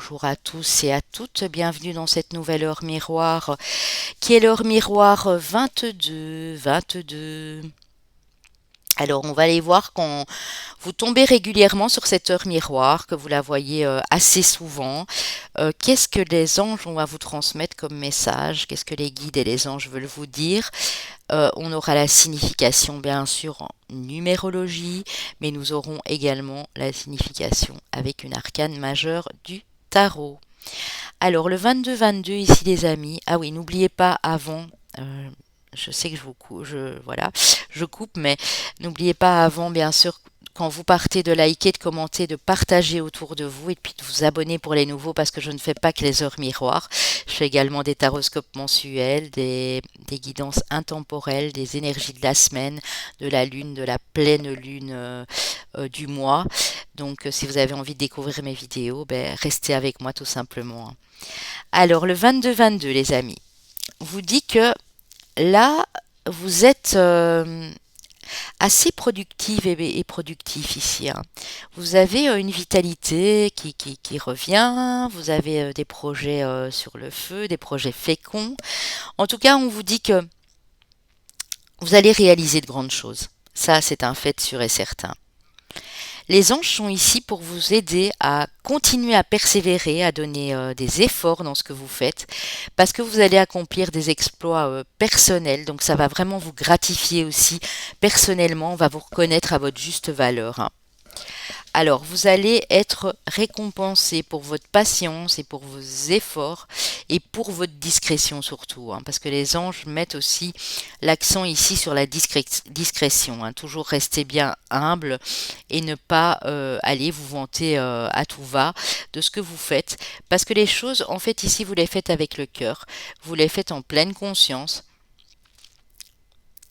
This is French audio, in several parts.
bonjour à tous et à toutes, bienvenue dans cette nouvelle heure miroir qui est l'heure miroir 22. Alors on va aller voir quand vous tombez régulièrement sur cette heure miroir, que vous la voyez assez souvent, qu'est-ce que les anges ont à vous transmettre comme message, qu'est-ce que les guides et les anges veulent vous dire. On aura la signification bien sûr en numérologie, mais nous aurons également la signification avec une arcane majeure du tarot. Alors le 22-22 ici les amis, ah oui n'oubliez pas avant, euh, je sais que je vous voilà, je coupe, mais n'oubliez pas avant bien sûr quand vous partez de liker, de commenter, de partager autour de vous et puis de vous abonner pour les nouveaux parce que je ne fais pas que les heures miroirs. Je fais également des taroscopes mensuels, des guidances intemporelles, des énergies de la semaine, de la lune, de la pleine lune du mois. Donc si vous avez envie de découvrir mes vidéos, ben, restez avec moi tout simplement. Alors le 22-22 les amis, vous dit que là vous êtes assez productive et productif ici, hein. Vous avez une vitalité qui revient, vous avez des projets sur le feu, des projets féconds. En tout cas, on vous dit que vous allez réaliser de grandes choses. Ça, c'est un fait sûr et certain. Les anges sont ici pour vous aider à continuer à persévérer, à donner des efforts dans ce que vous faites, parce que vous allez accomplir des exploits personnels, donc ça va vraiment vous gratifier aussi personnellement, on va vous reconnaître à votre juste valeur, hein. Alors, vous allez être récompensé pour votre patience et pour vos efforts et pour votre discrétion surtout, hein, parce que les anges mettent aussi l'accent ici sur la discrétion, hein. Toujours rester bien humble et ne pas aller vous vanter à tout va de ce que vous faites, parce que les choses, en fait, ici, vous les faites avec le cœur, vous les faites en pleine conscience.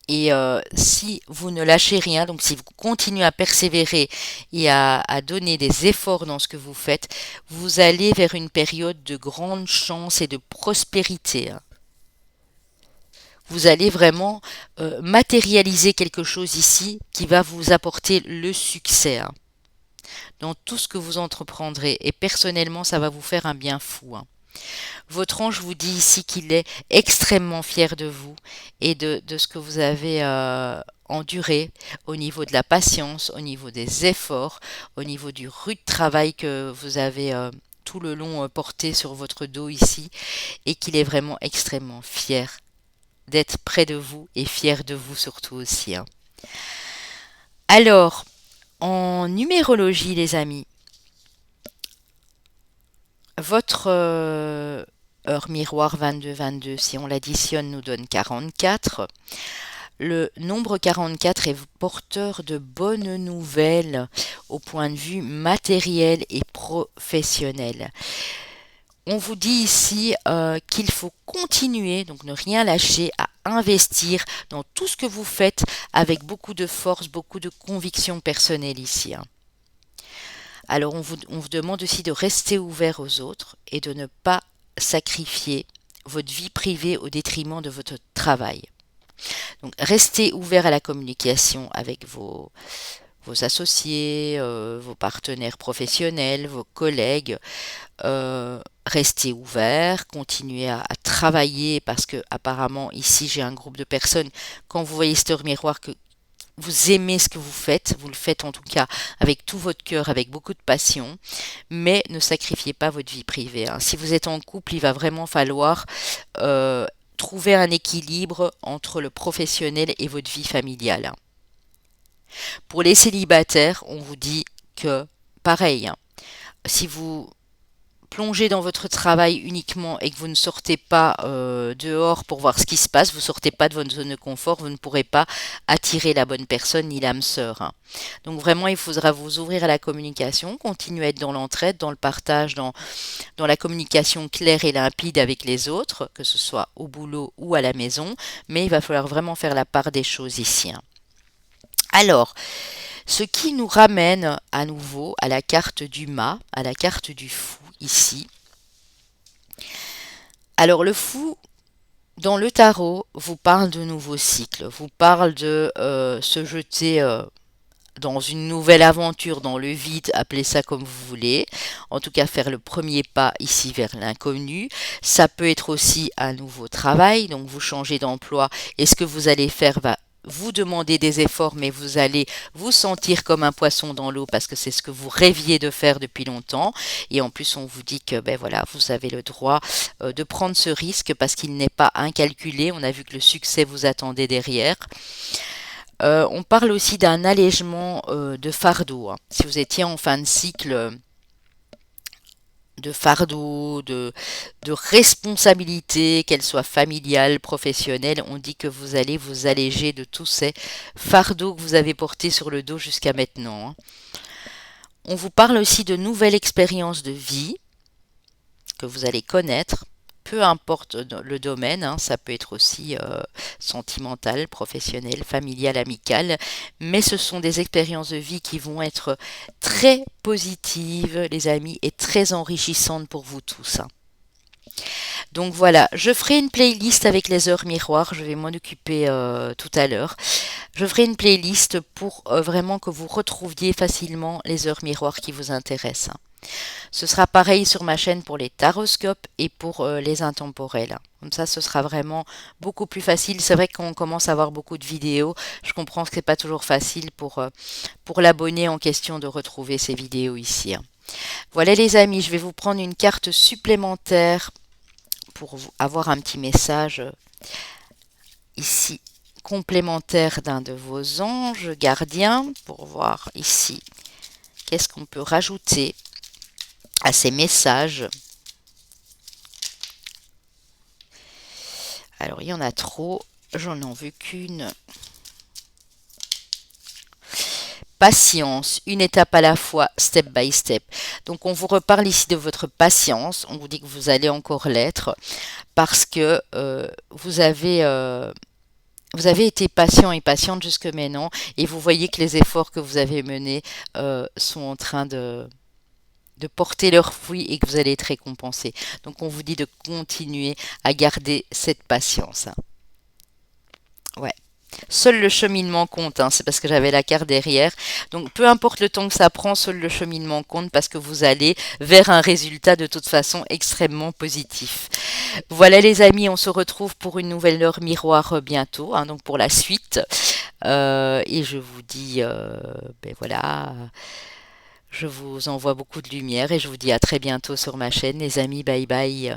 Et si vous ne lâchez rien, donc si vous continuez à persévérer et à donner des efforts dans ce que vous faites, vous allez vers une période de grande chance et de prospérité, hein. Vous allez vraiment matérialiser quelque chose ici qui va vous apporter le succès, hein, dans tout ce que vous entreprendrez. Et personnellement, ça va vous faire un bien fou, hein. Votre ange vous dit ici qu'il est extrêmement fier de vous et de ce que vous avez enduré au niveau de la patience, au niveau des efforts, au niveau du rude travail que vous avez tout le long porté sur votre dos ici et qu'il est vraiment extrêmement fier d'être près de vous et fier de vous surtout aussi, hein. Alors, en numérologie les amis, votre heure miroir 22-22, si on l'additionne, nous donne 44. Le nombre 44 est porteur de bonnes nouvelles au point de vue matériel et professionnel. On vous dit ici qu'il faut continuer, donc ne rien lâcher, à investir dans tout ce que vous faites avec beaucoup de force, beaucoup de conviction personnelle ici, hein. Alors on vous demande aussi de rester ouvert aux autres et de ne pas sacrifier votre vie privée au détriment de votre travail. Donc restez ouvert à la communication avec vos associés, vos partenaires professionnels, vos collègues. Restez ouvert, continuez à travailler parce que apparemment ici j'ai un groupe de personnes, quand vous voyez cette miroir que vous aimez ce que vous faites, vous le faites en tout cas avec tout votre cœur, avec beaucoup de passion, mais ne sacrifiez pas votre vie privée, hein. Si vous êtes en couple, il va vraiment falloir trouver un équilibre entre le professionnel et votre vie familiale, hein. Pour les célibataires, on vous dit que pareil, hein, si vous plongez dans votre travail uniquement et que vous ne sortez pas dehors pour voir ce qui se passe, vous ne sortez pas de votre zone de confort, vous ne pourrez pas attirer la bonne personne ni l'âme sœur, hein. Donc vraiment, il faudra vous ouvrir à la communication, continuer à être dans l'entraide, dans le partage, dans la communication claire et limpide avec les autres, que ce soit au boulot ou à la maison, mais il va falloir vraiment faire la part des choses ici, hein. Alors, ce qui nous ramène à nouveau à la carte du mât, à la carte du fou ici. Alors le fou, dans le tarot, vous parle de nouveaux cycles, vous parle de se jeter dans une nouvelle aventure dans le vide, appelez ça comme vous voulez. En tout cas, faire le premier pas ici vers l'inconnu. Ça peut être aussi un nouveau travail, donc vous changez d'emploi et ce que vous allez faire va vous demander des efforts, mais vous allez vous sentir comme un poisson dans l'eau parce que c'est ce que vous rêviez de faire depuis longtemps. Et en plus, on vous dit que ben voilà, vous avez le droit de prendre ce risque parce qu'il n'est pas incalculé. On a vu que le succès vous attendait derrière. On parle aussi d'un allègement de fardeau, hein. Si vous étiez en fin de cycle de fardeau, de responsabilité, qu'elle soit familiale, professionnelle, on dit que vous allez vous alléger de tous ces fardeaux que vous avez portés sur le dos jusqu'à maintenant, hein. On vous parle aussi de nouvelles expériences de vie que vous allez connaître, peu importe le domaine, hein, ça peut être aussi sentimental, professionnel, familial, amical, mais ce sont des expériences de vie qui vont être très positives, les amis, et très enrichissantes pour vous tous, hein. Donc voilà, je ferai une playlist avec les heures miroirs, je vais m'en occuper tout à l'heure. Je ferai une playlist pour vraiment que vous retrouviez facilement les heures miroirs qui vous intéressent, hein. Ce sera pareil sur ma chaîne pour les taroscopes et pour les intemporels, hein. Comme ça, ce sera vraiment beaucoup plus facile. C'est vrai qu'on commence à avoir beaucoup de vidéos. Je comprends que c'est pas toujours facile pour l'abonné en question de retrouver ces vidéos ici, hein. Voilà les amis, je vais vous prendre une carte supplémentaire pour avoir un petit message ici complémentaire d'un de vos anges gardiens pour voir ici qu'est-ce qu'on peut rajouter à ces messages. Alors, il y en a trop. J'en ai vu qu'une. Patience, une étape à la fois, step by step. Donc, on vous reparle ici de votre patience. On vous dit que vous allez encore l'être parce que vous avez été patient et patiente jusque maintenant et vous voyez que les efforts que vous avez menés sont en train de porter leurs fruits et que vous allez être récompensé. Donc on vous dit de continuer à garder cette patience, hein. Ouais. Seul le cheminement compte, hein, c'est parce que j'avais la carte derrière. Donc peu importe le temps que ça prend, seul le cheminement compte parce que vous allez vers un résultat de toute façon extrêmement positif. Voilà les amis, on se retrouve pour une nouvelle heure miroir bientôt, hein, donc pour la suite. Et je vous dis, ben voilà, je vous envoie beaucoup de lumière et je vous dis à très bientôt sur ma chaîne, les amis, bye bye.